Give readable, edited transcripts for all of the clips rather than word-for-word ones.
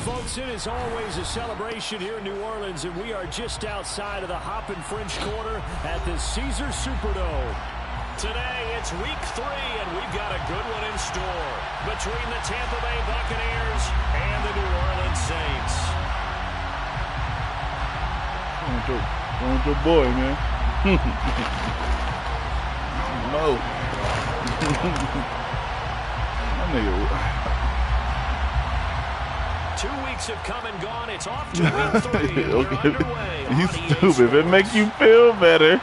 folks, it is always a celebration here in New Orleans, and we are just outside of the Hoppin' French Quarter at the Caesars Superdome. Today, it's week 3, and we've got a good one in store between the Tampa Bay Buccaneers and the New Orleans Saints. Going to boy, man. No. My nigga. 2 weeks have come and gone. It's off to week 3. We're underway. You stupid. If it make you feel better.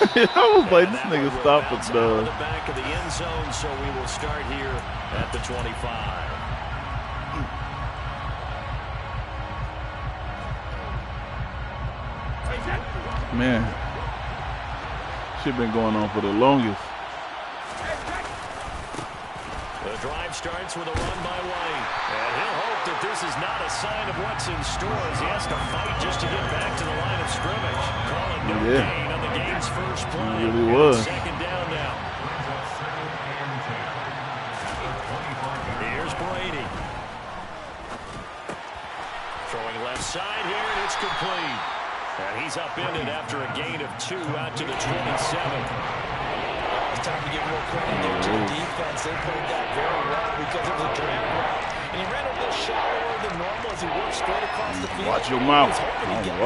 I was like, this nigga stop it, though. The back of the end zone, so we will start here at the 25. Man, shit been going on for the longest. The drive starts with a run by White, and he'll hope that this is not a sign of what's in store as he has to fight just to get back to the line of scrimmage. Call it no gain on the game's first play. It really was. Second down now. Here's Brady. Throwing left side here, and it's complete. And he's upended after a gain of 2 out to the 27. It's time to give more credit there to the defense. They played that very well because it was a drag route. And he ran a little shallower than normal as he worked straight across the field. Watch your mouth. Behind the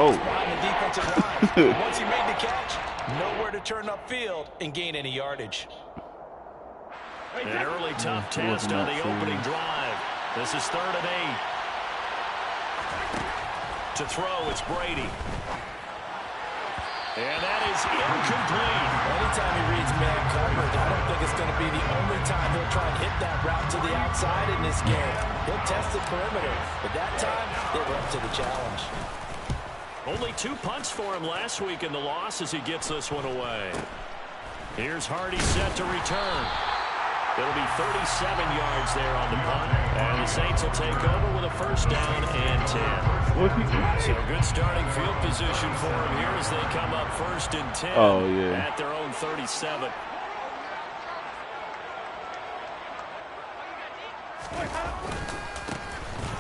defensive line. Once he made the catch, nowhere to turn upfield and gain any yardage. An early tough test on the opening drive. This is 3rd and 8. To throw, it's Brady. And that is incomplete. Anytime he reads man coverage, I don't think it's going to be the only time he'll try and hit that route to the outside in this game. He'll test the perimeter, but that time they were up to the challenge. Only 2 punts for him last week in the loss as he gets this one away. Here's Hardy set to return. It'll be 37 yards there on the punt, and the Saints will take over with a first down and 10. So good starting field position for him here as they come up 1st and 10 at their own 37.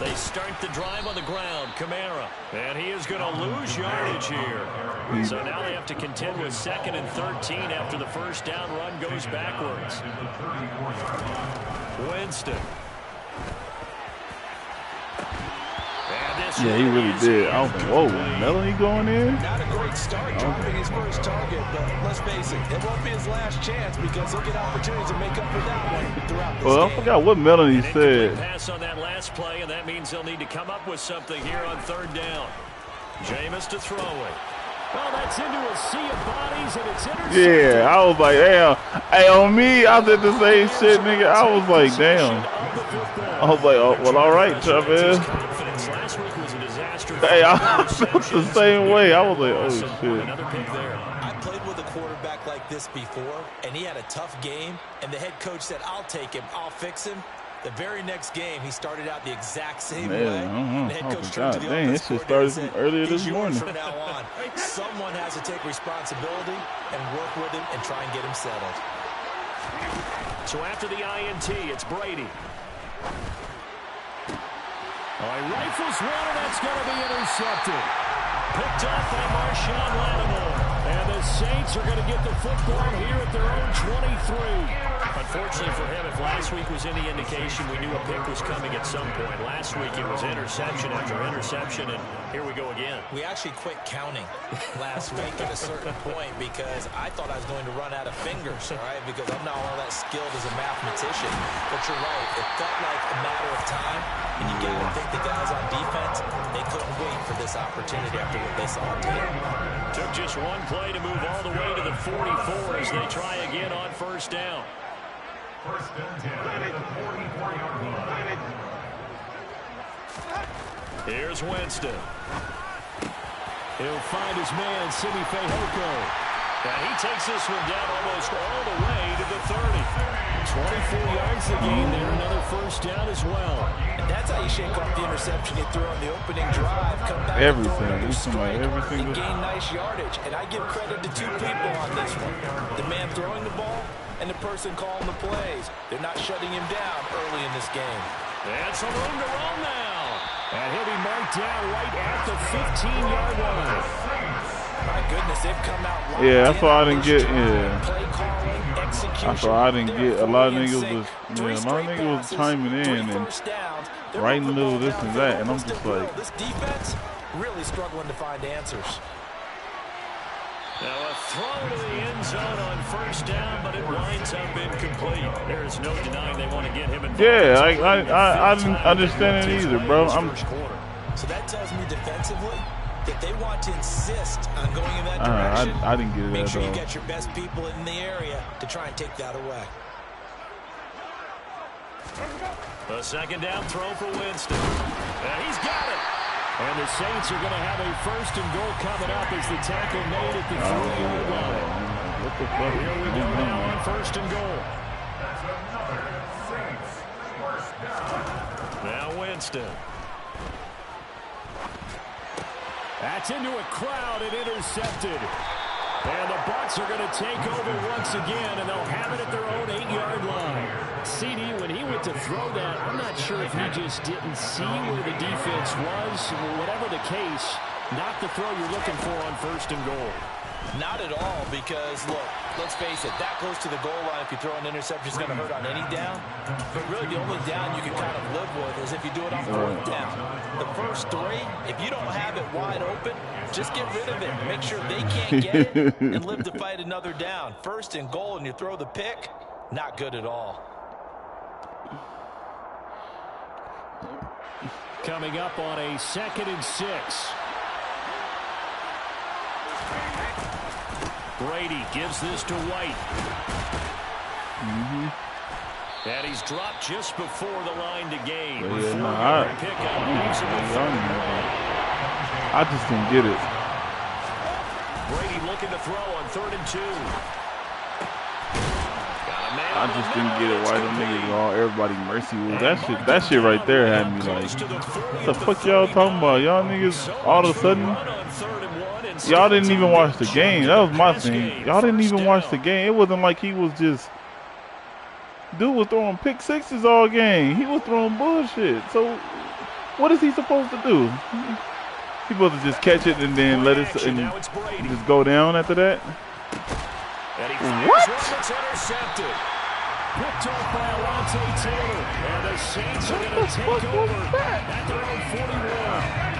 They start the drive on the ground. Kamara. And he is going to lose yardage here. So now they have to contend with 2nd and 13 after the first down run goes backwards. Winston. Yeah, he really did. I was like, whoa, Melanie going in? Not a great start dropping his first target, but let's face it, it won't be his last chance because he'll get opportunities to make up for that one throughout this game. I forgot what Melanie said. Pass on that last play, and that means they'll need to come up with something here on 3rd down. Jameis to throw it. Well, that's into a sea of bodies, and it's intercepted. Yeah, I was like, damn. Hey, on me, I did the same shit, nigga. I was like, damn. I was like, oh, well, all right, Chavez. Hey, I felt the same way. I was like, oh, shit. Another pick there. I played with a quarterback like this before, and he had a tough game, and the head coach said, I'll take him, I'll fix him. The very next game, he started out the exact same way. The head coach turned to the offense coordinator and said, earlier this morning. From now on, someone has to take responsibility and work with him and try and get him settled. So after the INT, it's Brady. He rifles one, and that's going to be intercepted. Picked up by Marshawn Lattimore. And the Saints are going to get the football here at their own 23. Unfortunately for him, if last week was any indication, we knew a pick was coming at some point. Last week it was interception after interception, and here we go again. We actually quit counting last week at a certain point because I thought I was going to run out of fingers, all right, because I'm not all that skilled as a mathematician. But you're right. It felt like a matter of time, and you got to think the guys on defense, they couldn't wait for this opportunity after what they saw on tape. Took just one play to move all the way to the 44 as they try again on 1st down. First and 10 at the 44-yard line. Here's Winston. He'll find his man, Simi Fehoko. And he takes this one down almost all the way to the 30. 24 yards to gain there, another first down as well. And that's how you shake off the interception you threw on the opening drive. Come back everything. And gain nice yardage. And I give credit to 2 people on this one. The man throwing the ball and the person calling the plays. They're not shutting him down early in this game. And some room to run now. And he'll be marked down right at the 15-yard line. My goodness, they've come out. Yeah, that's why I didn't get. Yeah, play calling, execution. that's why I didn't get. A lot of niggas was chiming in and right in the middle of this and that, and I'm just like, this defense really struggling to find answers. Now a throw to the end zone on first down, but it winds up incomplete. There is no denying they want to get him involved. yeah, I didn't understand it either, bro. So that tells me defensively that they want to insist on going in that direction. I didn't get it Make at sure all. you get your best people in the area to try and take that away. A second down throw for Winston. And he's got it. And the Saints are going to have a first and goal coming up as the tackle made at the 3-yard line. What the fuck? Here we go now on first and goal. That's another Saints first down. Now Winston. That's into a crowd and intercepted. And the Bucs are going to take over once again, and they'll have it at their own 8-yard line. CD, when he went to throw that, I'm not sure if he just didn't see where the defense was. Whatever the case, not the throw you're looking for on first and goal. Not at all, because, look, let's face it, that close to the goal line, if you throw an interception, is going to hurt on any down. But really, the only down you can kind of live with is if you do it on fourth down. The first three, if you don't have it wide open, just get rid of it. Make sure they can't get it and live to fight another down. First and goal, and you throw the pick, not good at all. Coming up on a 2nd and 6. Brady gives this to White. And he's dropped just before the line to gain. I just didn't get it. Brady looking to throw on 3rd and 2. I just didn't get it. Why them niggas all everybody mercy rule? That shit right there had me like, what the fuck y'all talking about? Y'all niggas all of a sudden, y'all didn't even watch the game. That was my thing. Y'all didn't even watch the game. It wasn't like he was just, dude was throwing pick sixes all game. He was throwing bullshit. So what is he supposed to do? He supposed to just catch it and then let it and just go down after that? What? Intercepted. Picked off by Alontae Taylor. And the Saints are going to take over at their own 41.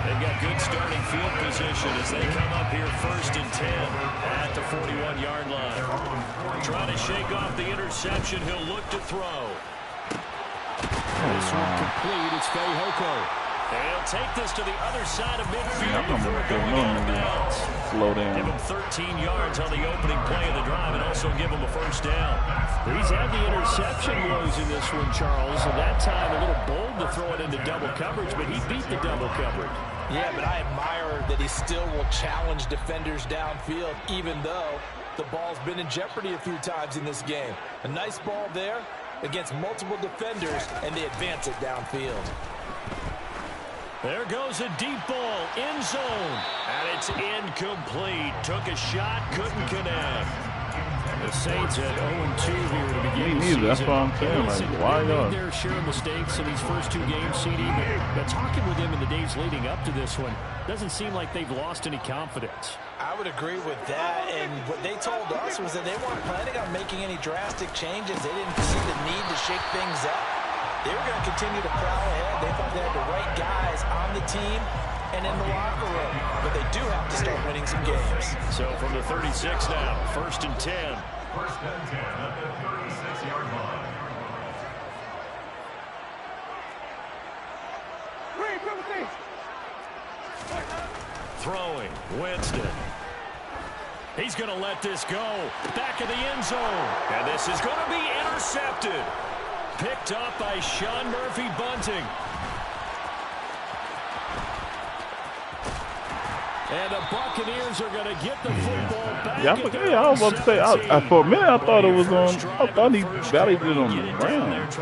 They've got good starting field position as they come up here 1st and 10 at the 41-yard line. Trying to shake off the interception. He'll look to throw. This one complete. It's Fehoko. And he'll take this to the other side of midfield before going out of bounds. Slow down. Give him 13 yards on the opening play of the drive and also give him a first down. He's had the interception woes in this one, Charles. And that time a little bold to throw it into double coverage, but he beat the double coverage. Yeah, but I admire that he still will challenge defenders downfield, even though the ball's been in jeopardy a few times in this game. A nice ball there against multiple defenders, and they advance it downfield. There goes a deep ball, end zone, and it's incomplete. Took a shot, couldn't connect. The Saints at 0-2 here to begin the season. That's what I'm saying. Like, why made their share of mistakes in these first 2 games, CD, but talking with them in the days leading up to this one, doesn't seem like they've lost any confidence. I would agree with that, and what they told us was that they weren't planning on making any drastic changes. They didn't see the need to shake things up. They were going to continue to plow ahead. They thought they had the right guys on the team and in the locker room. But they do have to start winning some games. So from the 36 now, 1st and 10. 1st and 10 at the 36-yard line. Throwing, Winston. He's going to let this go. Back of the end zone. And this is going to be intercepted. Picked up by Sean Murphy-Bunting. And the Buccaneers are going to get the football back. Yeah, I was about to say, for a minute I thought it was on, I thought he validated it on the ground.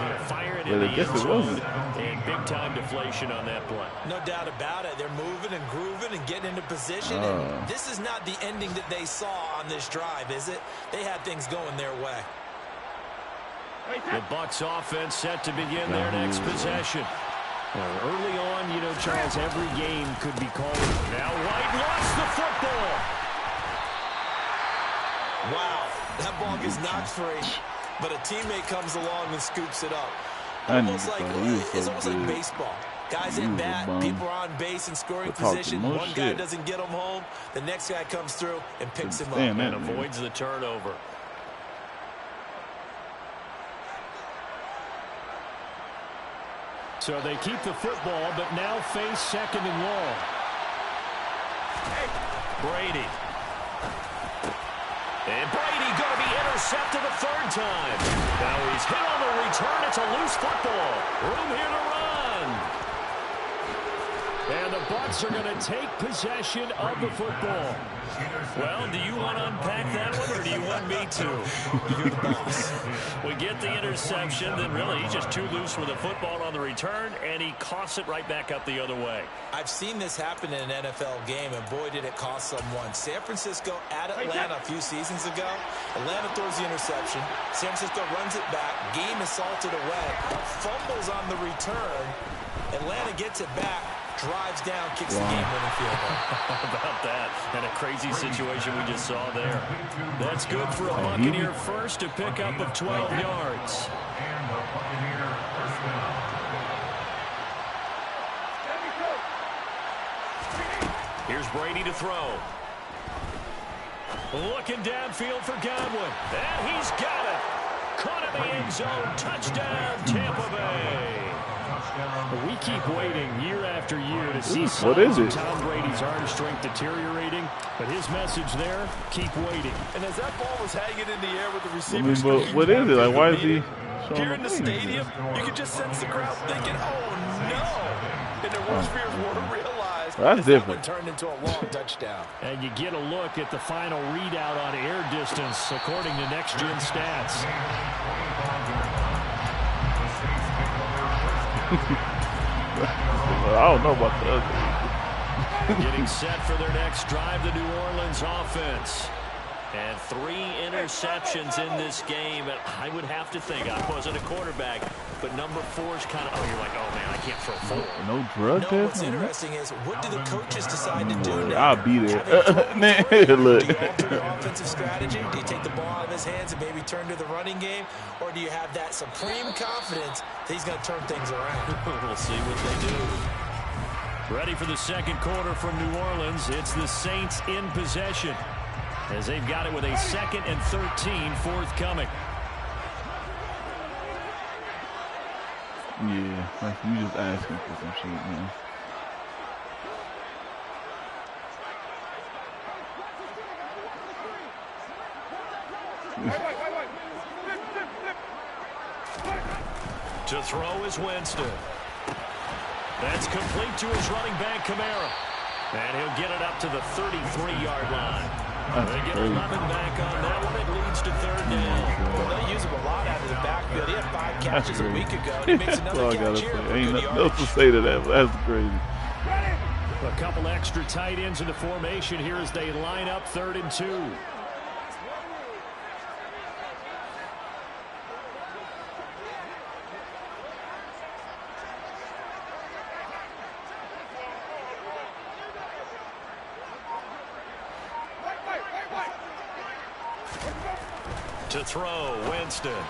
But I guess it wasn't. And big-time deflation on that play. No doubt about it. They're moving and grooving and getting into position. And this is not the ending that they saw on this drive, is it? They had things going their way. The Bucs offense set to begin their next possession. Well, early on, you know, Charles, every game could be called. Now White lost the football. Wow, that ball gets knocked free, but a teammate comes along and scoops it up. It's Almost like baseball. Guys at bat, people are on base in scoring position. One guy doesn't get him home. The next guy comes through and picks him up. And avoids the turnover. So they keep the football, but now face second and long. Brady. And Brady going to be intercepted a third time. Now he's hit on the return. It's a loose football. Room here to run. And the Bucs are going to take possession of the football. Well, do you want to unpack that one, or do you want me to? You're the boss. We get the interception, then really he's just too loose with the football on the return, and he coughs it right back up the other way. I've seen this happen in an NFL game, and boy, did it cost someone. San Francisco at Atlanta a few seasons ago. Atlanta throws the interception. San Francisco runs it back. Game is salted away. Fumbles on the return. Atlanta gets it back. Drives down, kicks the game-winning field goal. How about that? And a crazy situation we just saw there. That's good for a Buccaneer first, a pickup of 12 yards. Here's Brady to throw. Looking downfield for Godwin. And he's got it. Caught in the end zone. Touchdown, Tampa Bay. We keep waiting year after year to see signs of Tom Brady's arm strength deteriorating, but his message there, keep waiting. And as that ball was hanging in the air with the receivers, what is it? Like, why is he showing here in the stadium? You could just sense the crowd thinking, "Oh no!" And their worst fears weren't realized. That's different. That one turned into a long touchdown. And you get a look at the final readout on air distance, according to Next Gen Stats. I don't know about the other. Getting set for their next drive, the New Orleans offense. And 3 interceptions in this game. And I would have to think, I wasn't a quarterback, but number 4 is kind of, you're like, oh man, I can't throw 4. No drug test? What's interesting is, what do the coaches decide to do now? I'll be there. Look. Do you alter your offensive strategy? Do you take the ball out of his hands and maybe turn to the running game? Or do you have that supreme confidence that he's going to turn things around? We'll see what they do. Ready for the second quarter from New Orleans. It's the Saints in possession, as they've got it with a 2nd and 13 forthcoming. Yeah, like you just asking for some shit, man. To throw is Winston. That's complete to his running back, Kamara. And he'll get it up to the 33-yard line. They get 11 back on that one. It leads to 3rd down. Well, they use him a lot out of the backfield. He had 5 catches a week ago, and he makes another catch here. Ain't nothing else to say to that, but that's crazy. A couple extra tight ends in the formation here as they line up 3rd and 2. To throw, Winston.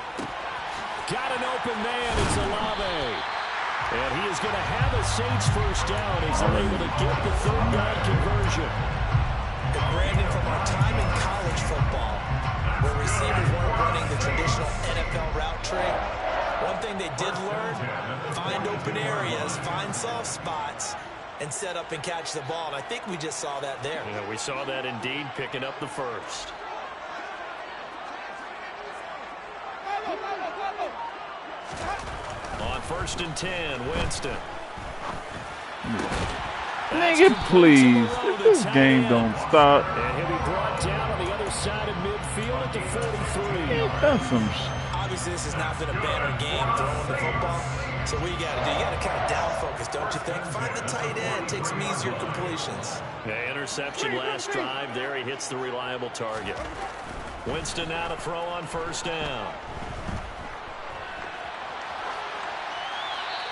Got an open man, it's Olave. And he is going to have a Saints first down as they're able to get the 3rd down conversion. And Brandon, from our time in college football, where receivers weren't running the traditional NFL route tree, one thing they did learn, find open areas, find soft spots, and set up and catch the ball. And I think we just saw that there. Yeah, we saw that indeed, picking up the first. On 1st and 10, Winston. Nigga, please. If this game don't stop. And he'll be brought down on the other side of midfield at the 43. That's some Obviously, this has not been a banner game throwing the football. So what you got to do, you got to kind of down focus, don't you think? Find the tight end, take some easier completions. Yeah, interception last drive. There he hits the reliable target. Winston now to throw on 1st down.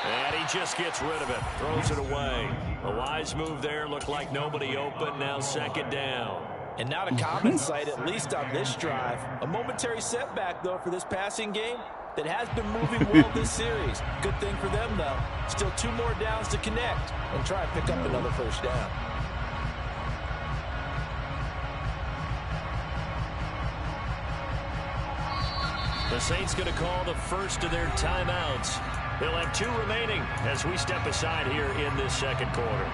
And he just gets rid of it. Throws it away. A wise move there. Looked like nobody open. Now 2nd down. And not a common sight, at least on this drive. A momentary setback, though, for this passing game that has been moving well this series. Good thing for them, though. Still 2 more downs to connect and try and pick up another 1st down. The Saints going to call the first of their timeouts. They'll have 2 remaining as we step aside here in this 2nd quarter.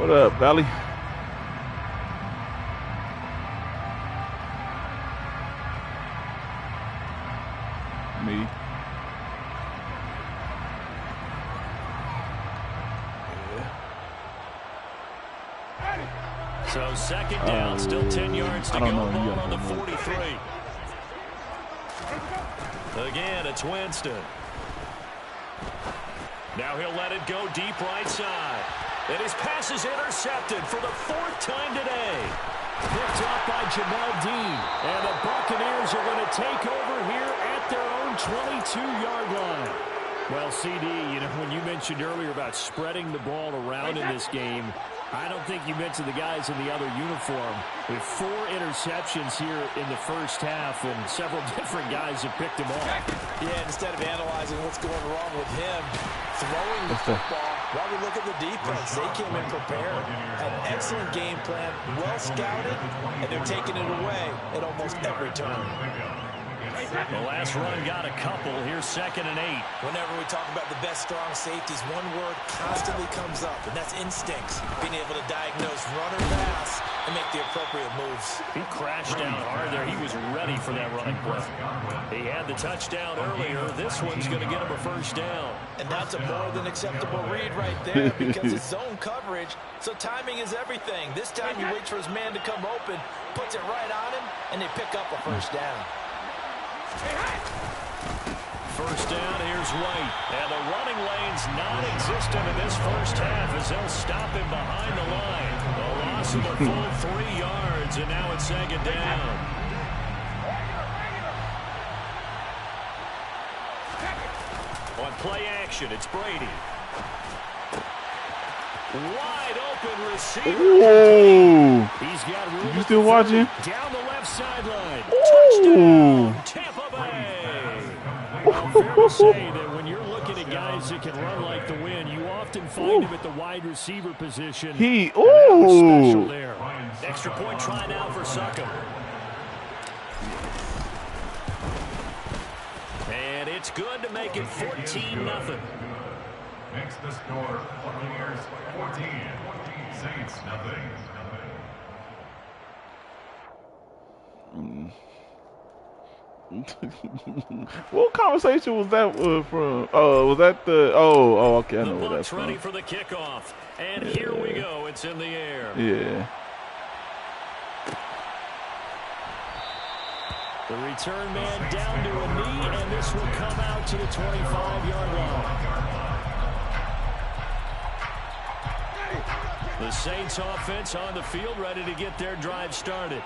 What up, Valley? Me. So 2nd down, still 10 yards to go. Ball on the 43. Again, it's Winston. Now he'll let it go deep right side. And his pass is intercepted for the 4th time today. Picked up by Jamel Dean. And the Buccaneers are going to take over here at their own 22-yard line. Well, CD, you know, when you mentioned earlier about spreading the ball around in this game, I don't think you mentioned the guys in the other uniform. With 4 interceptions here in the 1st half, and several different guys have picked him off. Yeah, instead of analyzing what's going wrong with him, throwing the football, while we look at the defense, they came in prepared, had an excellent game plan, well scouted, and they're taking it away at almost every turn. The last run got a couple. Here's 2nd and 8. Whenever we talk about the best strong safeties, one word constantly comes up, and that's instincts. Being able to diagnose run or pass and make the appropriate moves. He crashed down hard there. He was ready for that running play. He had the touchdown earlier. This one's going to get him a 1st down. And that's a more than acceptable read right there because it's zone coverage, so timing is everything. This time he waits for his man to come open, puts it right on him, and they pick up a 1st down. 1st down, here's White. And the running lane's non-existent in this 1st half as they'll stop him behind the line. A loss of a full 3 yards, and now it's 2nd down. On play action, it's Brady. Wide open receiver. Ooh. He's got room. You still watching? Down the left sideline. Ooh. Touchdown, Tampa Bay. Well, fair to say that when you're looking at guys that can run like the wind, you often find him at the wide receiver position. Special there. Extra point try now for Suckham. And it's good to make it 14-0. Next the score, Buccaneers 14, Saints nothing. What conversation was that from? Oh, was that the? Oh, okay, I know what that's from. Ready for the kickoff, and here we go. It's in the air. Yeah. The return man down to a knee, and this will come out to the 25-yard line. The Saints offense on the field, ready to get their drive started.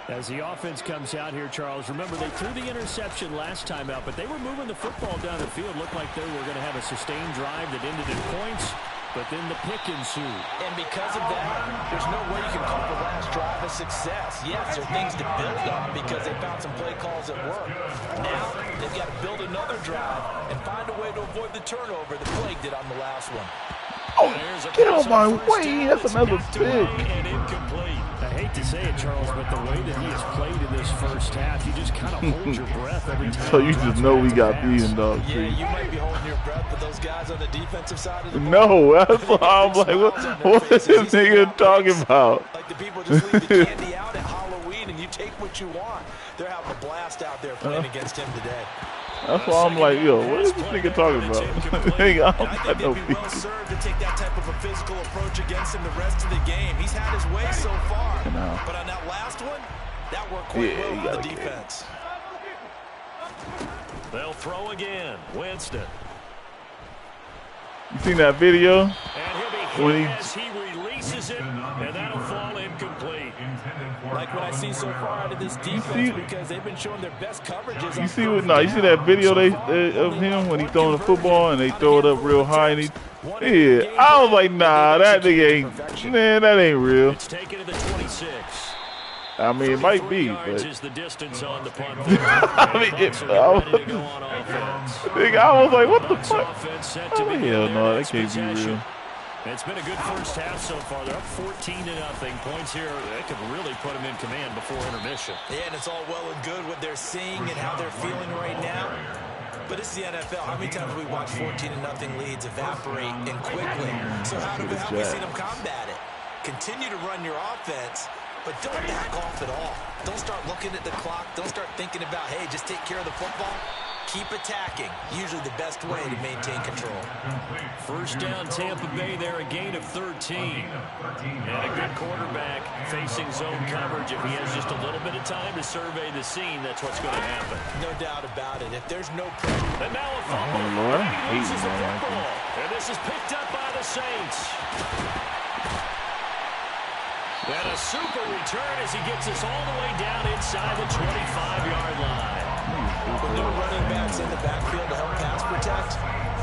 As the offense comes out here, Charles, remember they threw the interception last time out, but they were moving the football down the field. Looked like they were going to have a sustained drive that ended in points, but then the pick ensued. And because of that, there's no way you can call the last drive a success. Yes, there are things to build on because they found some play calls that work. Now, they've got to build another drive and find a way to avoid the turnover that plagued it on the last one. Oh, get out of my way. That's another pick. And incomplete. I hate to say it, Charles, but the way that he has played in this 1st half, you just kind of hold your breath every time. So you just know we got beaten, dog. Yeah, you might be holding your breath, but those guys on the defensive side of the ball. No, that's why I'm like, what is this nigga talking about? Like the people just leave the candy out at Halloween and you take what you want. They're having a blast out there playing against him today. That's why I'm like, yo, what is this nigga talking about? I think they'd be well served to take that type of a physical approach against him the rest of the game. He's had his way so far, but on that last one, that worked quite well on the defense. They'll throw again. Winston. You seen that video? And he'll be hit as he releases it, and that'll fall incomplete. complete. Like what I see so far out of this defense, because they've been showing their best coverages. You see what? No, you see that video of him when he throwing the football and they throw it up real high and he. Yeah, I was like, nah, that nigga ain't. Man, that ain't real. It's taken to the 26. I mean, it might be, but is the distance on the punt. I mean, nigga, I was like, what the fuck? Oh, hell no, that can't be real. It's been a good first half so far. They're up 14-0. Points here, they could really put them in command before intermission. Yeah, and it's all well and good what they're seeing and how they're feeling right now. But this is the NFL. How many times have we watched 14-0 leads evaporate and quickly? So how have we seen them combat it? Continue to run your offense, but don't back off at all. Don't start looking at the clock. Don't start thinking about, hey, just take care of the football. Keep attacking. Usually the best way to maintain control. First down, Tampa Bay there, a gain of 13. And a good quarterback facing zone coverage. If he has just a little bit of time to survey the scene, that's what's going to happen. No doubt about it. If there's no pressure. And now a fumble. Oh, Lord. He loses the football. And this is picked up by the Saints. And a super return as he gets us all the way down inside the 25-yard line. When they're running backs in the backfield to help pass protect,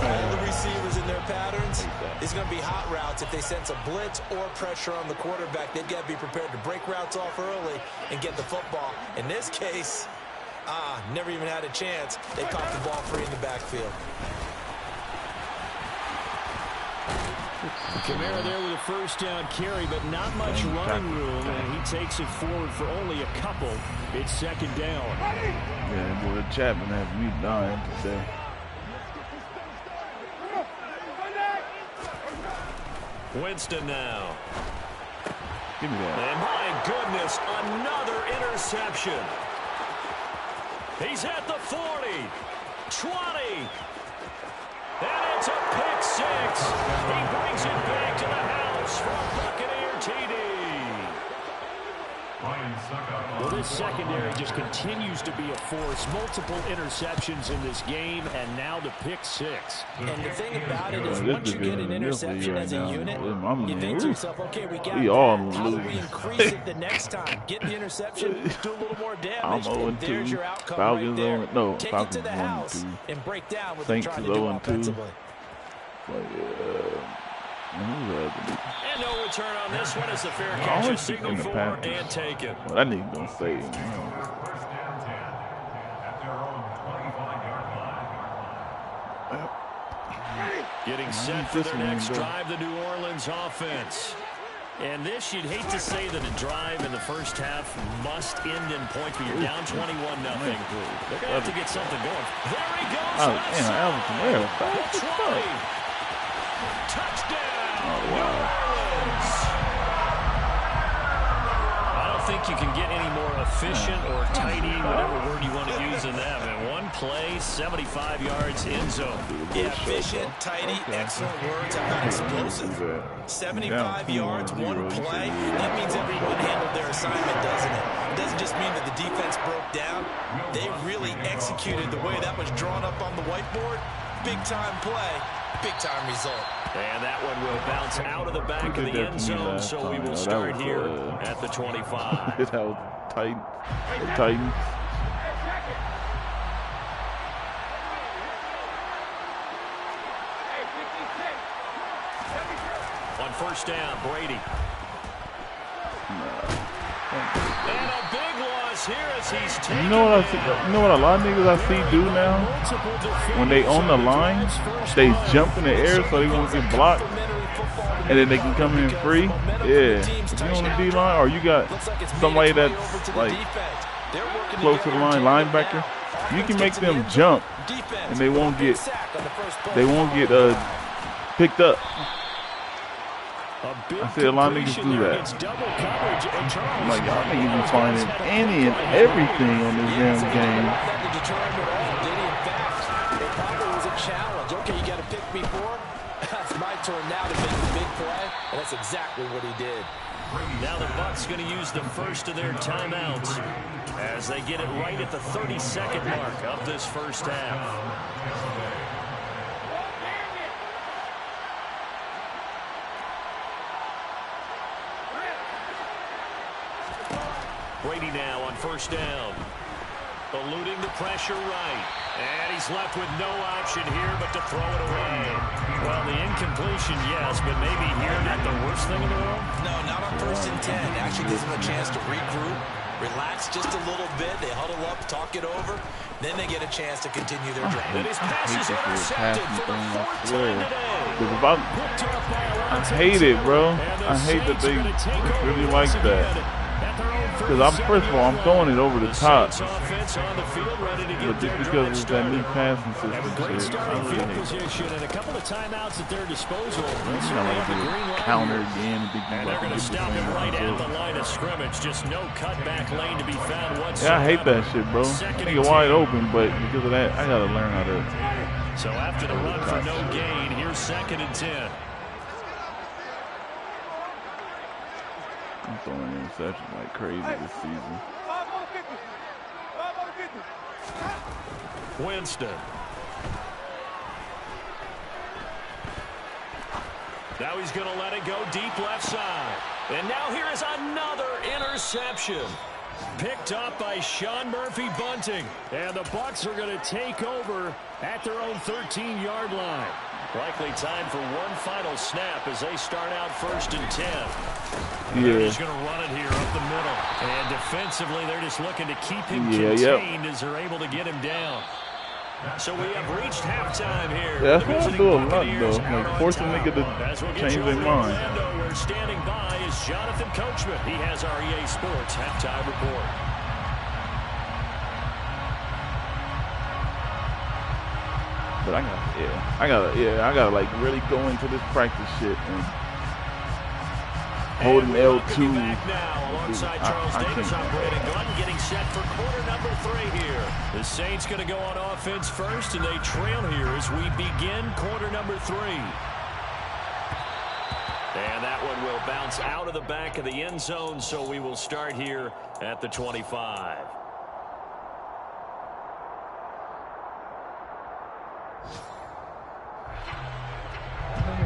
all the receivers in their patterns is going to be hot routes. If they sense a blitz or pressure on the quarterback, they've got to be prepared to break routes off early and get the football. In this case, never even had a chance. They caught the ball free in the backfield. Kamara there with a first down carry, but not much running room, and he takes it forward for only a couple. It's second down. Yeah, boy, Chapman has me dying today. Winston now. Give me that. And my goodness, another interception. He's at the 40, 20. And it's a pick six. He brings it back to the house for a Buccaneer TD. Well, this secondary just continues to be a force. Multiple interceptions in this game, and now the pick six. And the thing about it is, once you get an interception as a unit, you think to yourself, okay, we got that. How do we increase it the next time? Get the interception, do a little more damage, and there's your outcome right there. Take it to the house and break down what they're trying to do offensively. And no return on this one as the fair catch is signaled for and taken. Well, that nigga gonna say. Getting set for their next drive, the New Orleans offense. And this, you'd hate to say that a drive in the first half must end in points, but you're down 21-0. They're going to have to get something going. There he goes. Touchdown. Oh, wow. I don't think you can get any more efficient or tidy, whatever word you want to use in that. Man, one play, 75 yards, end zone. Yeah, efficient, tidy, excellent words. How about explosive? 75 yards, one play. That means everyone handled their assignment, doesn't it? It doesn't just mean that the defense broke down. They really executed the way that was drawn up on the whiteboard. Big-time play, big-time result. And that one will bounce out of the back of the end zone, so we will start here at the 25. That was tight. Titan. On first down, Brady. And a big loss here as he's taken. You know what I see? You know what a lot of niggas I see do now? When they on the line, they jump in the air so they won't get blocked, and then they can come in free. Yeah, if you on the D line or you got somebody that's like close to the line, linebacker, you can make them jump, and they won't get picked up. I see a lot of niggas do that. I'm like, y'all niggas be finding any and everything on this damn game. Okay, you got to pick me for it. That's my turn now to make the big play, and that's exactly what he did. Now the Bucs going to use the first of their timeouts as they get it right at the 30-second mark of this first half. Brady now on first down. Eluding the pressure right. And he's left with no option here but to throw it away. Well, the incompletion, yes, but maybe here not the worst thing in the world? No, not on 1st and 10. It actually gives them a chance to regroup, relax just a little bit. They huddle up, talk it over. Then they get a chance to continue their drive. And his pass is intercepted for the 4th time today. I hate it, bro. I hate that they really like that. Because first of all, I'm throwing it over the top. But just because it's that new passing system shit, I really hate it. And a couple of timeouts at their disposal. You know, like the counter again. And they're going to stop him right at the line of scrimmage. Just no cutback lane to be found whatsoever. Yeah, I hate that shit, bro. Nigga wide open, but because of that, I got to learn how to. So after the run for no gain, here's 2nd and 10. I'm throwing interceptions like crazy this season. Winston. Now he's going to let it go deep left side. And now here is another interception. Picked up by Sean Murphy Bunting. And the Bucs are going to take over at their own 13-yard line. Likely time for one final snap as they start out 1st and 10. Yeah. They're just going to run it here up the middle. And defensively, they're just looking to keep him contained as they're able to get him down. So we have reached halftime here. Yeah, that's what I do a lot, though. Like, force a nigga to change their mind. Where standing by is Jonathan Coachman. He has our EA Sports halftime report. But I gotta like really go into this practice shit and holding L2. Now alongside Charles Davis on Brandon Gunn, getting set for quarter number 3 here. The Saints going to go on offense first, and they trail here as we begin quarter number 3. And that one will bounce out of the back of the end zone, so we will start here at the 25.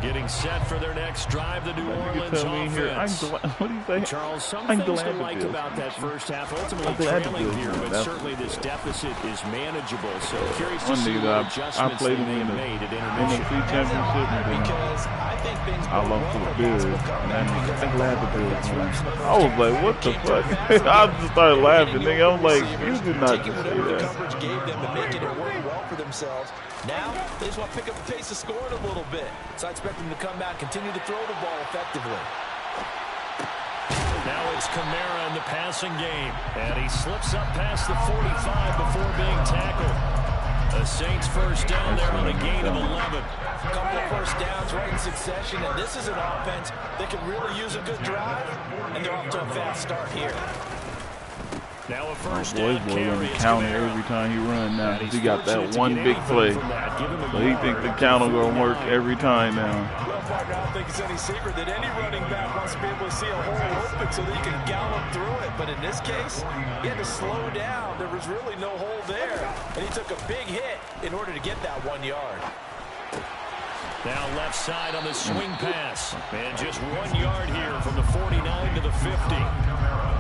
Getting set for their next drive, the New Orleans offense. What do you say? Charles, some things to like about that first half. Ultimately trailing here, but certainly this deficit is manageable. So curious to see what adjustments they may have made at intermission. Championship, Because I think things I love well the for Bills, Bucs and I'm glad the Bills won. right. I was like, what the fuck? I just started laughing, nigga. I'm like, you did not taking just say whatever that. coverage gave them and making it work well for themselves. Now they just want to pick up the pace of scoring a little bit. So I expect them to come back, continue to throw the ball effectively. Now it's Kamara in the passing game, and he slips up past the 45 before being tackled. The Saints first down there on a gain of 11. A couple of first downs right in succession, and this is an offense that can really use a good drive, and they're off to a fast start here. Now a first Boy down running carry. counter every time he run now. He got that one big play. So he thinks the counter gonna work every time now. Well, partner, I don't think it's any secret that any running back wants to be able to see a hole open so that he can gallop through it. But in this case, he had to slow down. There was really no hole there. And he took a big hit in order to get that 1 yard. Now left side on the swing pass. And just 1 yard here from the 49 to the 50.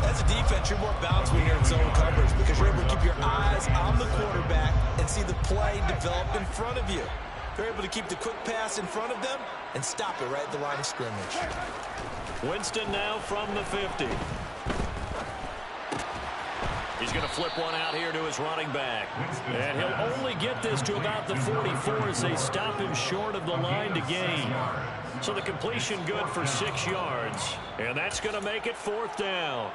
As a defense, you're more balanced when you're in zone coverage because you're able to keep your eyes on the quarterback and see the play develop in front of you. You're able to keep the quick pass in front of them and stop it right at the line of scrimmage. Winston now from the 50. He's going to flip one out here to his running back. And he'll only get this to about the 44 as they stop him short of the line to gain. So the completion good for 6 yards. And that's going to make it 4th down.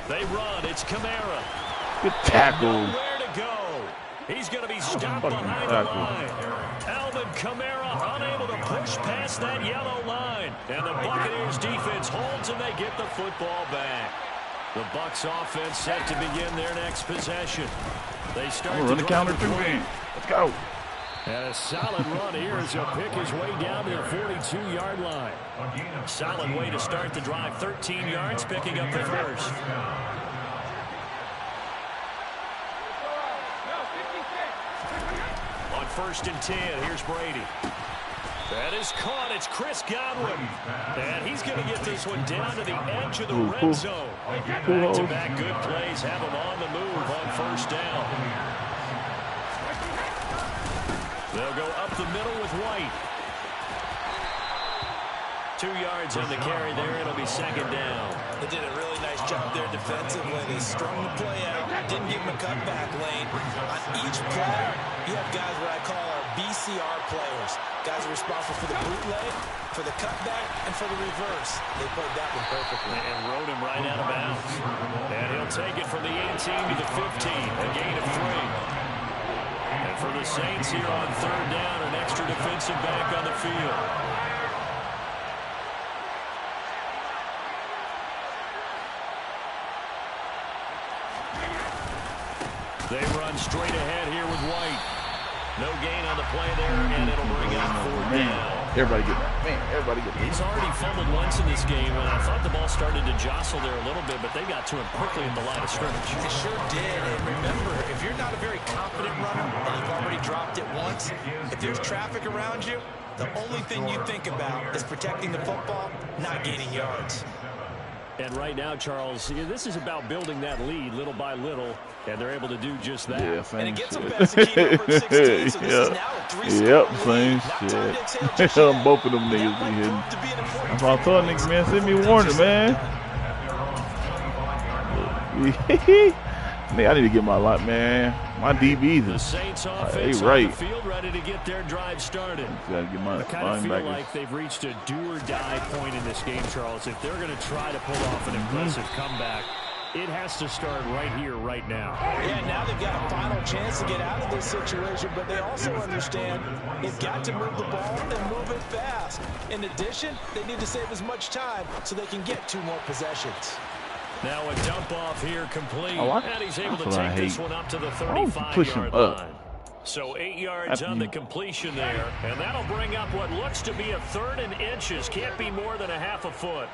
They run. It's Kamara. Good tackle. Nowhere to go. He's going to be stopped behind the line. Alvin Kamara unable to push past that yellow line. And the Buccaneers defense holds and they get the football back. The Bucs offense set to begin their next possession. They start run the counter too, man. Let's go. And a solid run here as he'll pick his way down to the 42-yard line. Solid way to start the drive. 13 yards, picking up the first. On 1st and 10, here's Brady. That is caught. It's Chris Godwin. And he's going to get this one down to the edge of the red zone. Back-to-back good plays have him on the move on 1st down. They'll go up the middle with White. 2 yards on the carry there. It'll be 2nd down. They did a really nice job there defensively. They strung the play out. Didn't give him a cutback lane. On each play, you have guys what I call our BCR players. Guys are responsible for the bootleg, for the cutback, and for the reverse. They played that one perfectly. And rode him right out of bounds. And he'll take it from the 18 to the 15. A gain of 3. And for the Saints here on 3rd down, an extra defensive back on the field. They run straight ahead here with White. No gain on the play there, and it'll bring up 4th down. Everybody get that. Man, everybody get that. He's already fumbled once in this game, and I thought the ball started to jostle there a little bit, but they got to him quickly in the line of scrimmage. They sure did. And remember, if you're not a very confident runner and you've already dropped it once, if there's traffic around you, the only thing you think about is protecting the football, not gaining yards. And right now, Charles, this is about building that lead little by little, and they're able to do just that. Yeah, and it gets them past the key number 16, so this is now a 3-score same shit. Both of them niggas be hitting. That's why I told niggas, man, send me a warning, man. Man, I need to get my lot, man. My DBs The is Saints offense right. on the field ready to get their drive started. Gotta get my I kind of feel linebackers. like they've reached a do-or-die point in this game, Charles. If they're going to try to pull off an impressive comeback, it has to start right here, right now. Yeah, now they've got a final chance to get out of this situation, but they also understand they've got to move the ball and move it fast. In addition, they need to save as much time so they can get 2 more possessions. Now a dump off here complete, and he's able to That's what I take this hate. one up to the push him 35-yard up. line. So 8 yards on the completion there, and that'll bring up what looks to be a 3rd and inches. Can't be more than a half a foot.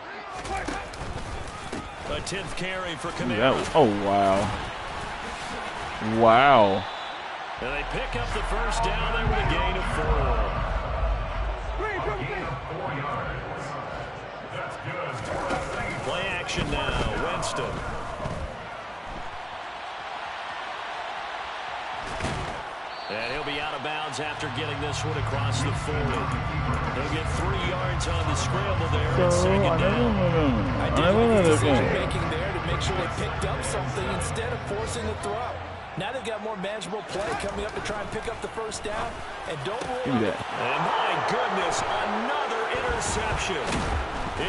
A 10th carry for Kamara. Oh, wow. Wow. And they pick up the 1st down there with a gain of 4. Play action now, Winston. And he'll be out of bounds after getting this one across the 40. He'll get 3 yards on the scramble there at 2nd down. Ideally, decision-making there to make sure they picked up something instead of forcing the throw. Now they've got more manageable play coming up to try and pick up the 1st down. And don't rule Give me that. And my goodness, another interception.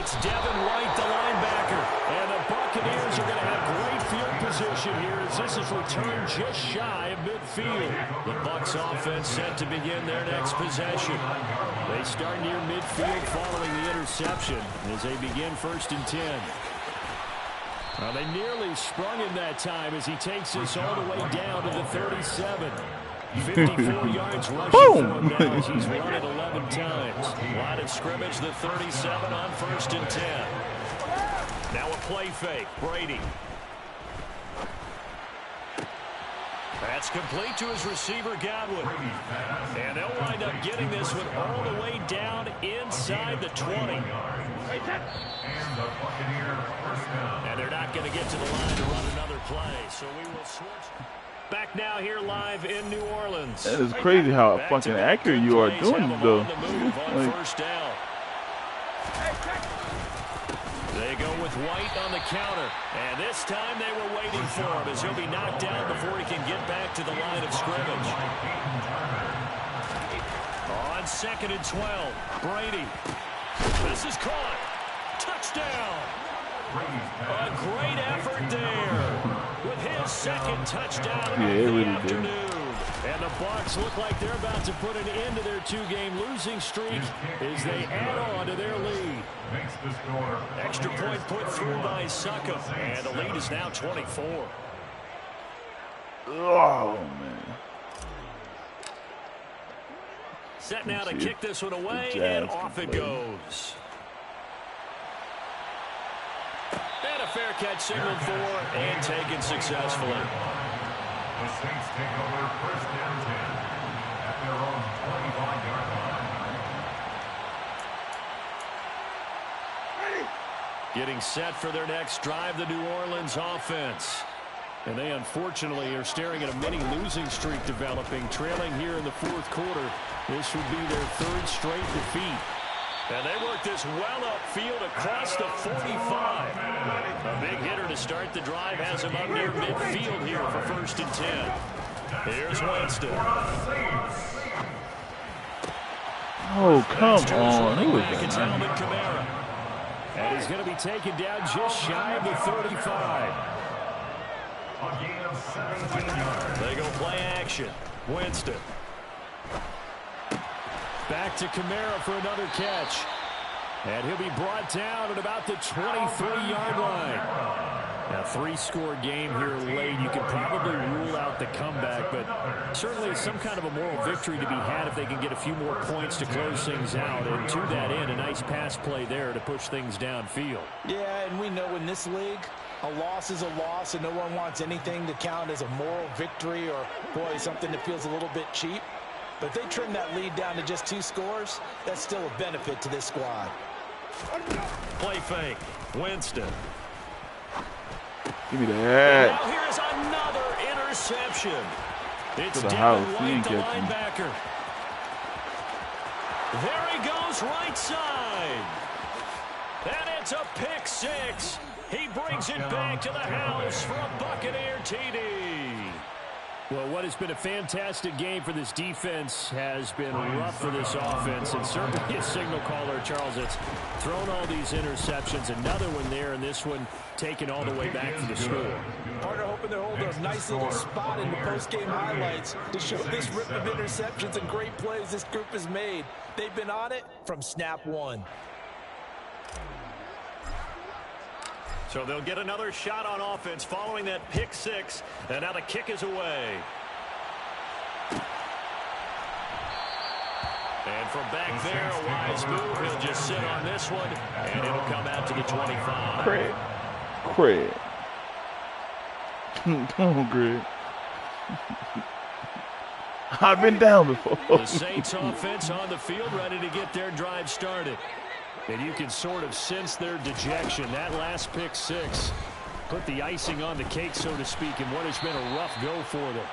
It's Devin White, the linebacker. And the Buccaneers are going to have great field position here as this is returned just shy of midfield. The Bucs offense set to begin their next possession. They start near midfield following the interception as they begin 1st and 10. Well, they nearly sprung him that time as he takes this all the way down to the 37. 54 yards rushing for him now as he's run it 11 times. Line of scrimmage, the 37 on 1st and 10. Now a play fake. Brady. That's complete to his receiver, Godwin. And they'll wind up getting this one all the way down inside the 20. And they're not going to get to the line to run another play, so we will switch. Back now here live in New Orleans. That is crazy how fucking accurate you are doing it, though. On 1st down. They go with White on the counter. And this time they were waiting for him as he'll be knocked down before he can get back to the line of scrimmage. On 2nd and 12, Brady. This is caught. Touchdown. A great effort there with his 2nd touchdown of the afternoon. And the Bucs look like they're about to put an end to their 2-game losing streak as they add on to their lead. Extra point put through by Suckup, and the lead is now 24. Oh, man. Set now to kick this one away, and off it goes. And a fair catch signaled for and taken successfully. The Saints take over first down 10 at their own 25-yard line. Getting set for their next drive, the New Orleans offense. And they unfortunately are staring at a mini losing streak developing, trailing here in the fourth quarter. This would be their third straight defeat. And they work this well upfield across the 45. A big hitter to start the drive has him up near midfield here for 1st and 10. Here's Winston. Oh, come on. Who was that? And he's going to be taken down just shy of the 35. A gain of 17 yards. They go play action. Winston. Back to Kamara for another catch. And he'll be brought down at about the 23-yard line. A 3-score game here late. You can probably rule out the comeback, but certainly some kind of a moral victory to be had if they can get a few more points to close things out. And to that end, a nice pass play there to push things downfield. Yeah, and we know in this league, a loss is a loss, and no one wants anything to count as a moral victory or, boy, something that feels a little bit cheap. But if they trim that lead down to just 2 scores, that's still a benefit to this squad. Play fake. Winston. Give me that. Now here's another interception. It's the Devin house. White, the He linebacker. There he goes, right side. And it's a pick 6. He brings it back to the house for a Buccaneer TD. Well, what has been a fantastic game for this defense has been rough for this offense, and certainly a signal caller, Charles, that's thrown all these interceptions. Another one there, and this one taken all the way back for the score. Partner hoping to hold a nice little spot in the post-game highlights to show this rip of interceptions and great plays this group has made. They've been on it from snap 1. So they'll get another shot on offense following that pick 6. And now the kick is away. And from back there, a wise move. He'll just sit on this one, and it'll come out to the 25. Craig. Come on, Greg. I've been down before. The Saints offense on the field, ready to get their drive started. And you can sort of sense their dejection. That last pick 6 put the icing on the cake, so to speak, in what has been a rough go for them.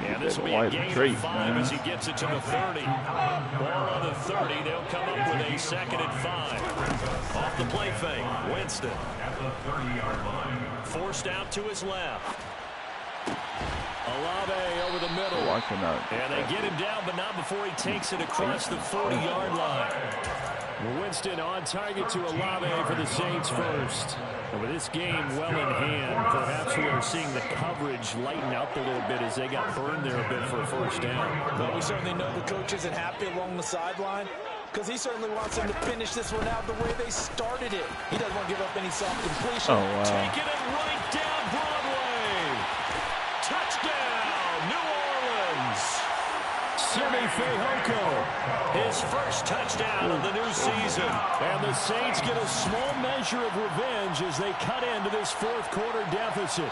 And this will be a gain of 5 as he gets it to the 30. Ball on the 30. They'll come up with a 2nd and 5. Off the play fake, Winston. At the 30-yard line. Forced out to his left. Olave over the middle. And they get him down, but not before he takes it across the 40-yard line. Winston on target to Olave for the Saints first. And with this game well in hand, perhaps we are seeing the coverage lighten up a little bit as they got burned there a bit for a first down. Well, we certainly know the coach isn't happy along the sideline because he certainly wants them to finish this one out the way they started it. He doesn't want to give up any soft completion. Oh, wow. Taking it right down Broadway. Touchdown, New Orleans. Simi Fehoko, his first touchdown of the new season. And the Saints get a small measure of revenge as they cut into this fourth quarter deficit.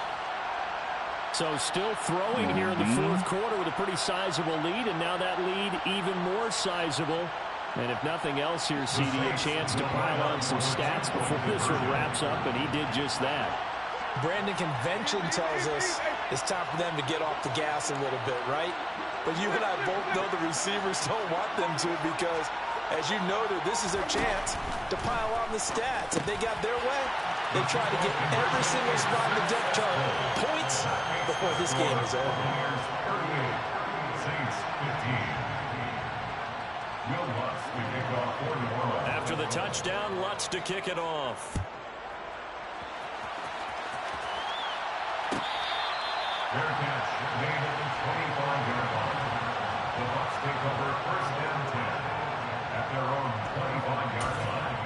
So still throwing here in the fourth quarter with a pretty sizable lead, and now that lead even more sizable. And if nothing else here, CD, a chance to pile on some stats before this one wraps up, and he did just that. Brandon, convention tells us it's time for them to get off the gas a little bit, right? But you and I both know the receivers don't want them to because, as you noted, this is their chance to pile on the stats. If they got their way, they try to get every single spot in the depth chart points before this game is over. Saints 15. After the touchdown, Lutz to kick it off. Fair catch made at the 25-yard line. The Bucs take over first down 10 at their own 25-yard line.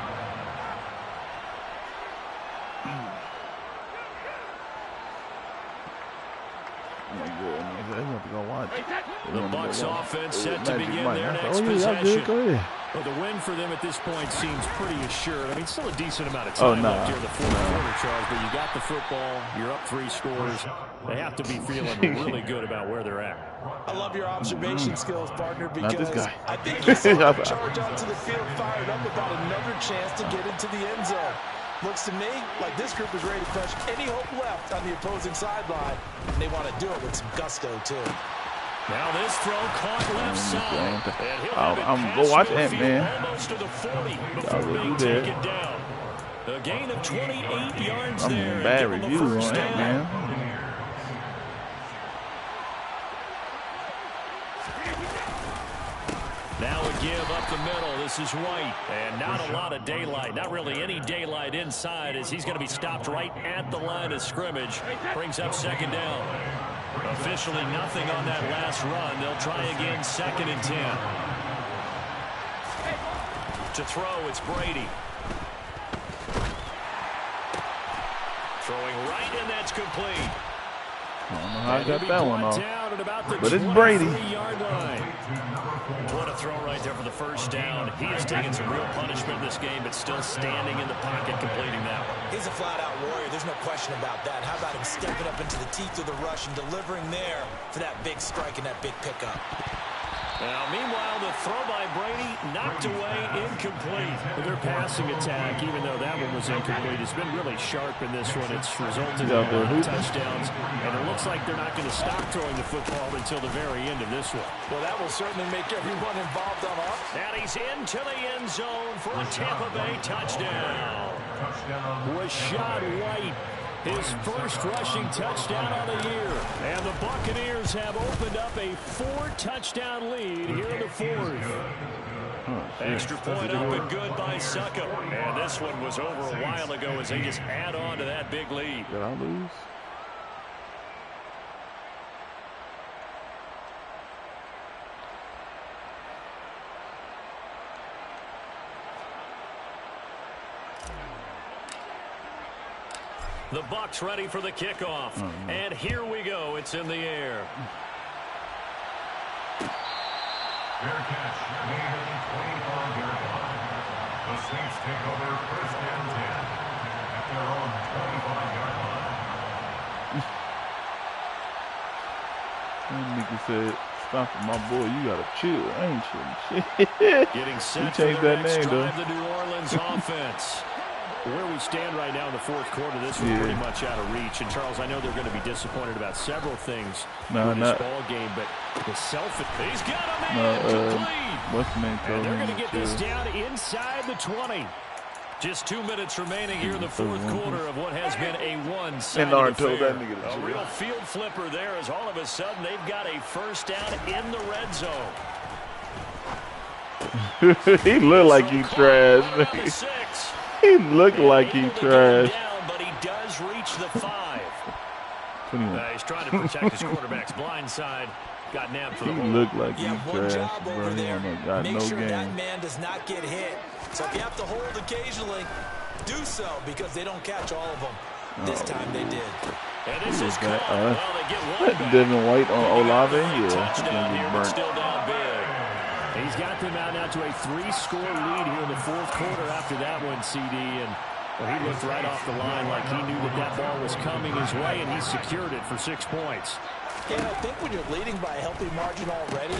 Oh my goodness. They want to go watch. The Bucs offense set to begin their next yeah, possession. Go ahead. Well, the win for them at this point seems pretty assured. I mean, still a decent amount of time left here in the fourth quarter, Charles, but you got the football, you're up 3 scores. They have to be feeling really good about where they're at. I love your observation skills, partner, because I think This you guy. saw the charge onto the field fired up about another chance to get into the end zone. Looks to me like this group is ready to crush any hope left on the opposing sideline, and they want to do it with some gusto, too. Now this throw caught left side. I'm going to watch Ant-Man. Almost to the 40 before I'll being do that. taken down. A gain of 28 yards I'm there. in bad Give him a reviews first on down. Ant-Man. Now a give up the middle. This is White. And not a lot of daylight. Not really any daylight inside as he's going to be stopped right at the line of scrimmage. Brings up second down. Officially nothing on that last run. They'll try again 2nd and 10. To throw, it's Brady. Throwing right, and that's complete. I don't know how I got that one off. But it's Brady. What a throw right there for the first down. He has taken some real punishment in this game, but still standing in the pocket, completing that one. He's a flat-out warrior. There's no question about that. How about him stepping up into the teeth of the rush and delivering there for that big strike and that big pickup? Now, meanwhile, the throw by Brady knocked away, incomplete. Their passing attack, even though that one was incomplete, has been really sharp in this one. It's resulted in a lot of touchdowns, and it looks like they're not going to stop throwing the football until the very end of this one. Well, that will certainly make everyone involved on offense. And he's into the end zone for a Tampa Bay touchdown. Rashad White, his first rushing touchdown of the year. And the Buccaneers have opened up a 4-touchdown lead here in the 4th. Extra point up and good by Suckup. And this one was over a while ago as they just add on to that big lead. Did I lose? The Bucs ready for the kickoff. And here we go. It's in the air. Fair catch made at the 25-yard line. The Saints take over first down 10 at their own 25-yard line. That nigga said, stop it, my boy. You got to chill. I ain't chilling. Shit. Getting set You for changed the that next name, drive, though. the New Orleans offense. Where we stand right now in the 4th quarter, this was pretty much out of reach. And, Charles, I know they're going to be disappointed about several things in this ball game, but the he's got a man complete. What's the name? And they're going to get this down inside the 20. Just 2 minutes remaining here in the 4th quarter of what has been a one-sided affair. A real field flipper there as all of a sudden they've got a first down in the red zone. He looked like he trash. He looked like he trash. Down, but he does reach the 5. 21. He's trying to protect his quarterback's blind side. Got nabbed for the He ball. looked like he one trash, job bro. over He there. got Make no sure game. that man does not get hit. So if you have to hold occasionally, do so because they don't catch all of them. This time they did. And this is caught. Well, they get one back. Devin White on Olave. Touchdown here, but burnt. still down big. He's got them out now to a 3-score lead here in the 4th quarter after that one, CD. And well, he looked right off the line like he knew that that ball was coming his way, and he secured it for 6 points. And I think when you're leading by a healthy margin already,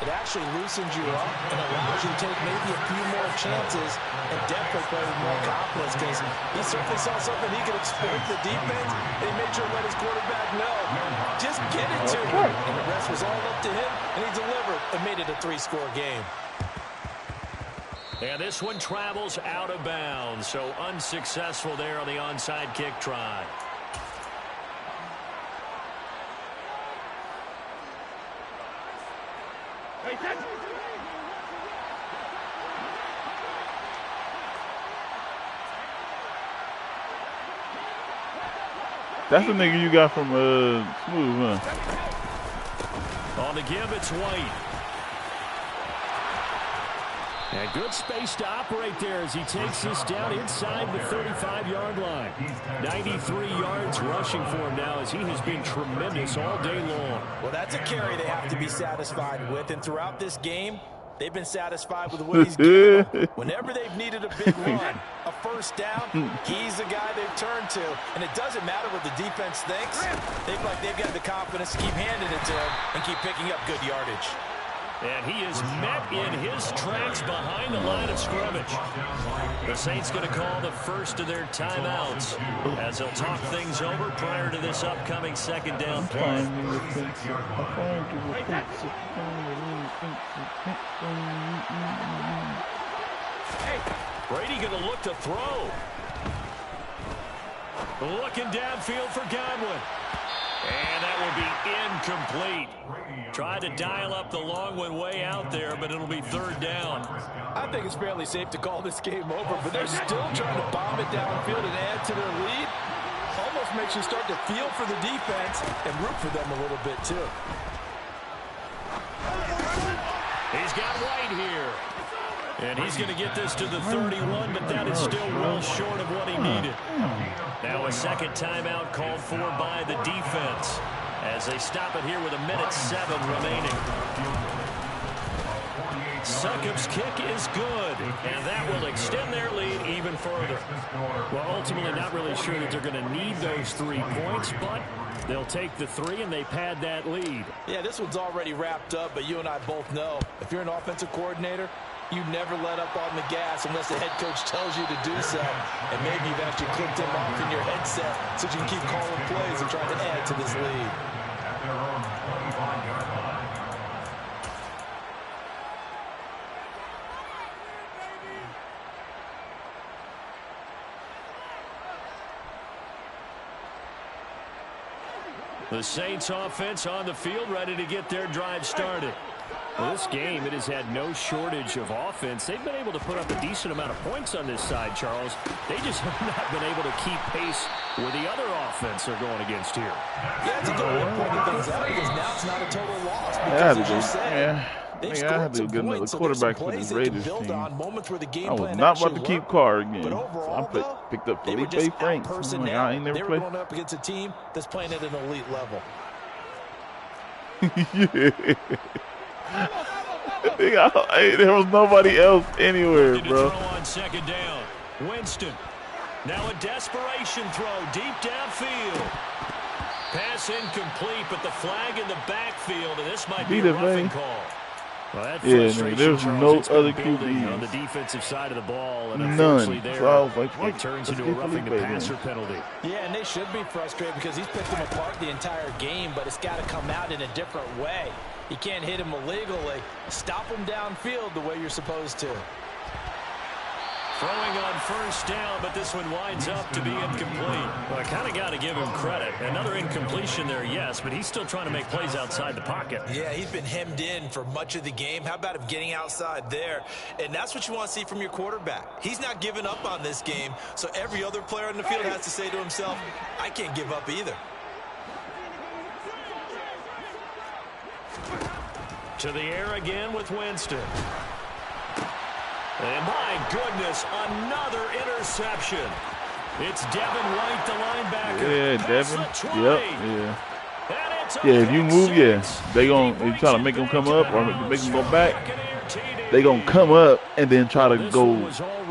it actually loosens you up and allows you to take maybe a few more chances and definitely play with more confidence because he certainly saw something he could exploit the defense and he made sure to let his quarterback know. Just get it to him. And the rest was all up to him, and he delivered and made it a 3-score game. And this one travels out of bounds, so unsuccessful there on the onside kick try. That's the nigga you got from Smooth, huh? On the give, it's White. And good space to operate there as he takes this down inside the 35-yard line. 93 yards rushing for him now as he has been tremendous all day long. Well, that's a carry they have to be satisfied with. And throughout this game, they've been satisfied with what he's given them. Whenever they've needed a big run, a first down, he's the guy they've turned to. And it doesn't matter what the defense thinks. They've got the confidence to keep handing it to him and keep picking up good yardage. And he is met in his tracks behind the line of scrimmage. The Saints going to call the first of their timeouts as they'll talk things over prior to this upcoming second down play. Brady going to look to throw. Looking downfield for Godwin. And that will be incomplete. Tried to dial up the long one way out there, but it'll be third down. I think it's fairly safe to call this game over, but they're still trying to bomb it downfield and add to their lead. Almost makes you start to feel for the defense and root for them a little bit, too. He's got White here. And he's going to get this to the 31, but that is still well short of what he needed. Now a second timeout called for by the defense as they stop it here with 1:07 remaining. Succop's kick is good, and that will extend their lead even further. Well, ultimately not really sure that they're going to need those 3 points, but they'll take the 3 and they pad that lead. Yeah, this one's already wrapped up, but you and I both know if you're an offensive coordinator, you never let up on the gas unless the head coach tells you to do so. And maybe you've actually clicked him off in your headset so you can keep calling plays and trying to add to this lead. At their own 25-yard line. The Saints offense on the field ready to get their drive started. Well, this game, it has had no shortage of offense. They've been able to put up a decent amount of points on this side, Charles. They just have not been able to keep pace with the other offense they're going against here. Yeah, it's a good way to point things out because now it's not a total loss. They had to get another quarterback for the Raiders team. I was not about to keep Carr again. So I picked up Felipe Franks. I ain't never played. Going up against a team that's playing at an elite level. Hey, there was nobody else anywhere, bro. Throw on second down. Winston. Now a desperation throw deep downfield. Pass incomplete, but the flag in the backfield, and this might be a roughing call. Well, that frustration, there's Charles, no other QB on the defensive side of the ball, and none. There, so I was like, it turns into a roughing the passer penalty. Yeah, and they should be frustrated because he's picked them apart the entire game, but it's got to come out in a different way. You can't hit him illegally. Stop him downfield the way you're supposed to. Throwing on first down, but this one winds up to be incomplete. Well, I kind of got to give him credit. Another incompletion there, yes, but he's still trying to make plays outside the pocket. Yeah, he's been hemmed in for much of the game. How about him getting outside there? And that's what you want to see from your quarterback. He's not giving up on this game, so every other player on the field has to say to himself, I can't give up either. To the air again with Winston. And my goodness, another interception. It's Devin White, the linebacker. Yeah, Devin. Yep, yeah. Yeah, if you move, they gonna, if you try to make them come up or make them go back, they gonna come up and then try to go,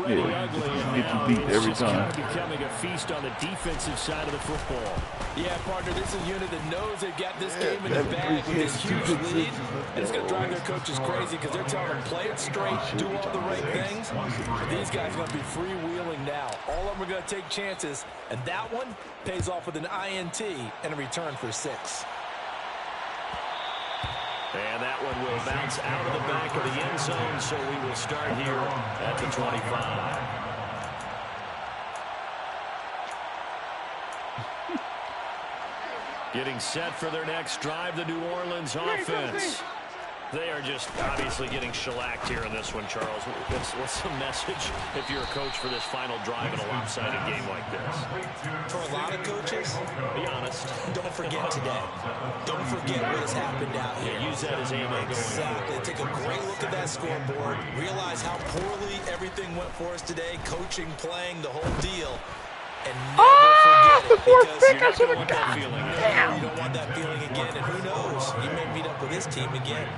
get you beat every time. Becoming a feast on the defensive side of the football. Yeah, partner, this is a unit that knows they've got this game in the bag with this huge lead. And it's going to drive their coaches crazy because they're telling them play it straight, do all the right things. But these guys are going to be freewheeling now. All of them are going to take chances, and that one pays off with an INT and a return for 6. And that one will bounce out of the back of the end zone, so we will start here at the 25. Getting set for their next drive, the New Orleans offense. They are just obviously getting shellacked here in this one, Charles. What's the message if you're a coach for this final drive in a lopsided game like this? For a lot of coaches, Be honest. don't forget today. Don't forget what has happened out here. Use that as ammo. Exactly. Take a great look at that scoreboard. Realize how poorly everything went for us today. Coaching, playing, the whole deal. And never forget it, because you're not going to want that feeling. No, you don't want that feeling again. And who knows? He may meet up with his team again.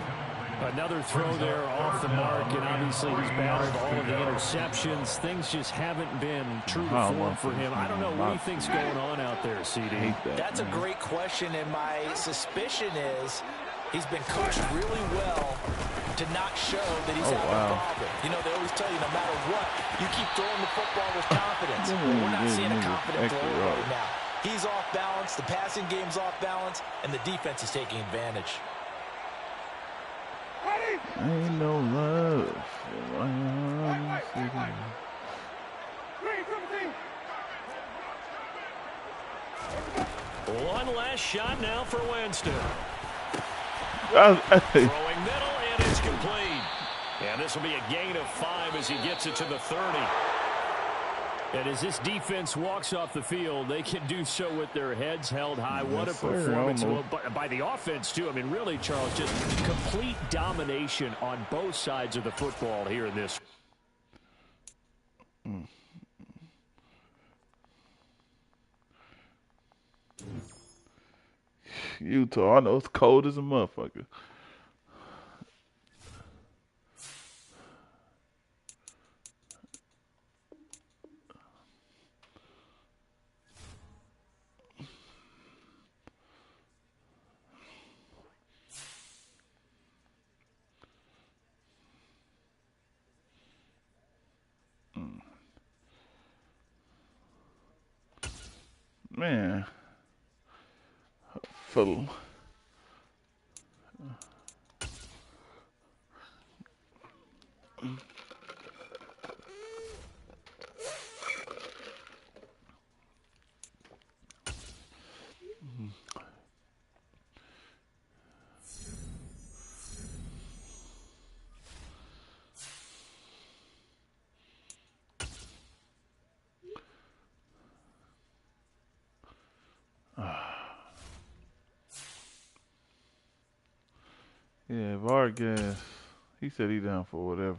Another throw there off the mark, and obviously he's battled all of the interceptions. Things just haven't been true to form for him. I don't know what he thinks going on out there, CD. That's a great question, and my suspicion is he's been coached really well to not show that he's having a problem. You know, they always tell you no matter what, you keep throwing the football with confidence. We're not seeing a confident thrower right now. He's off balance, the passing game's off balance, and the defense is taking advantage. Ain't no love. One last shot now for Winston. Hey. Throwing middle, and it's complete. And this will be a gain of 5 as he gets it to the 30. And as this defense walks off the field, they can do so with their heads held high. What a performance by the offense, too. I mean, really, Charles, just complete domination on both sides of the football here in this. Utah, I know it's cold as a motherfucker. Man, full. Yeah, Vargas, he said he down for whatever.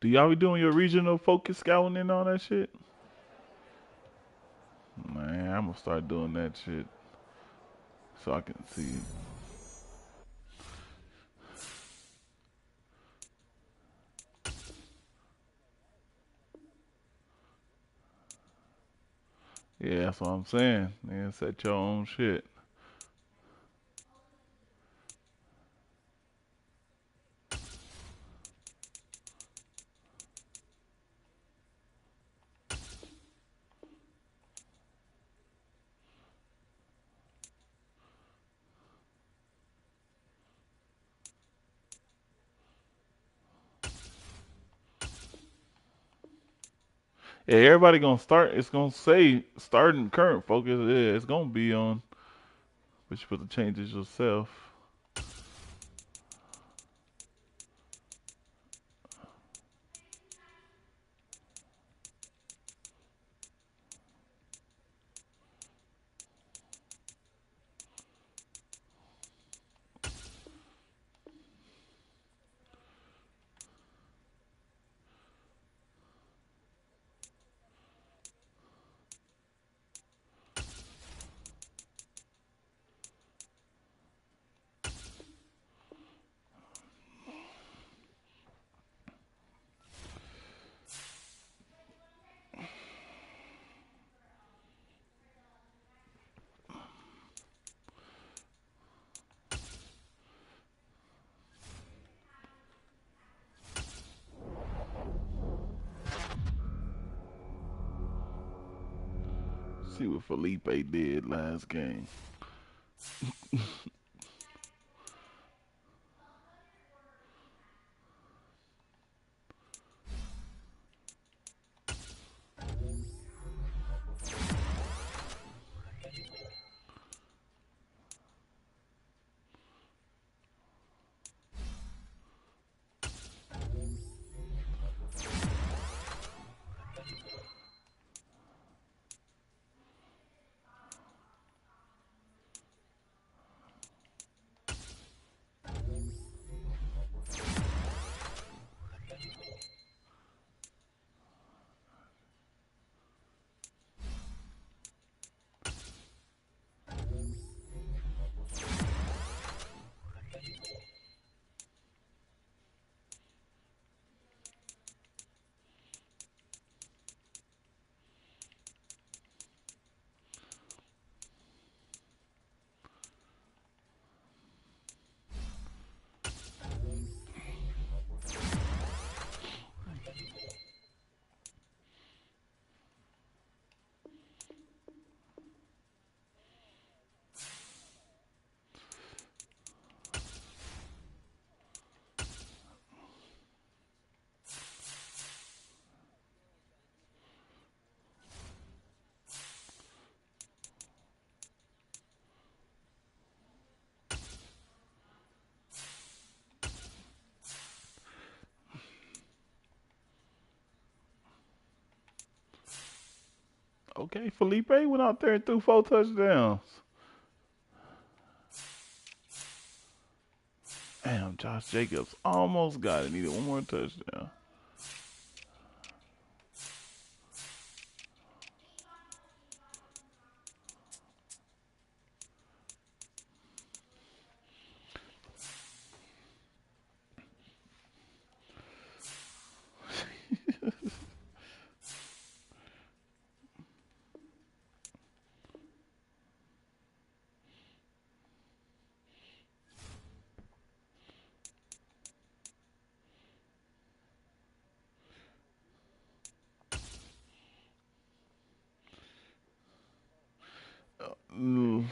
Do y'all be doing your regional focus scouting and all that shit? Man, I'm gonna start doing that shit so I can see. Yeah, that's what I'm saying. Man, set your own shit. Yeah, everybody gonna start. It's gonna say starting current focus. Yeah, it's gonna be on. But you put the changes yourself. See what Felipe did last game. Okay, Felipe went out there and threw 4 touchdowns. Damn, Josh Jacobs almost got it. Needed one more touchdown. Mm.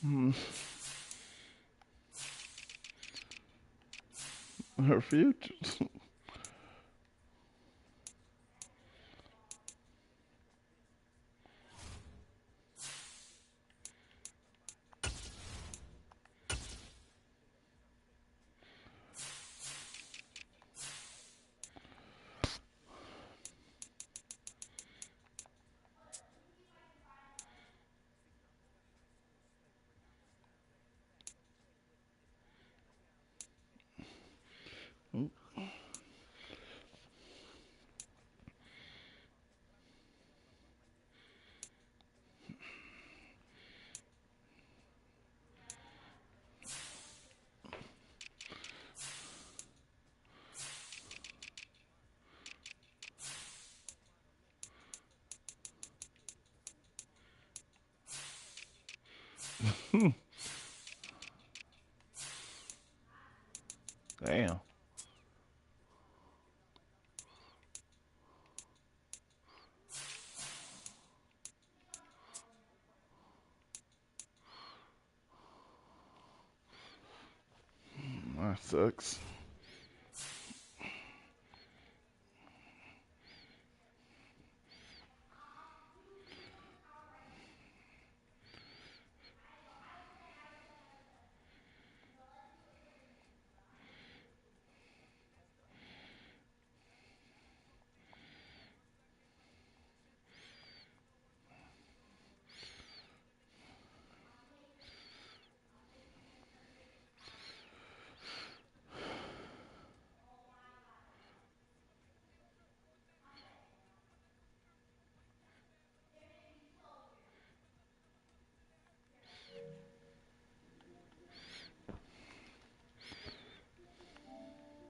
Mm. Her future. Damn. That sucks.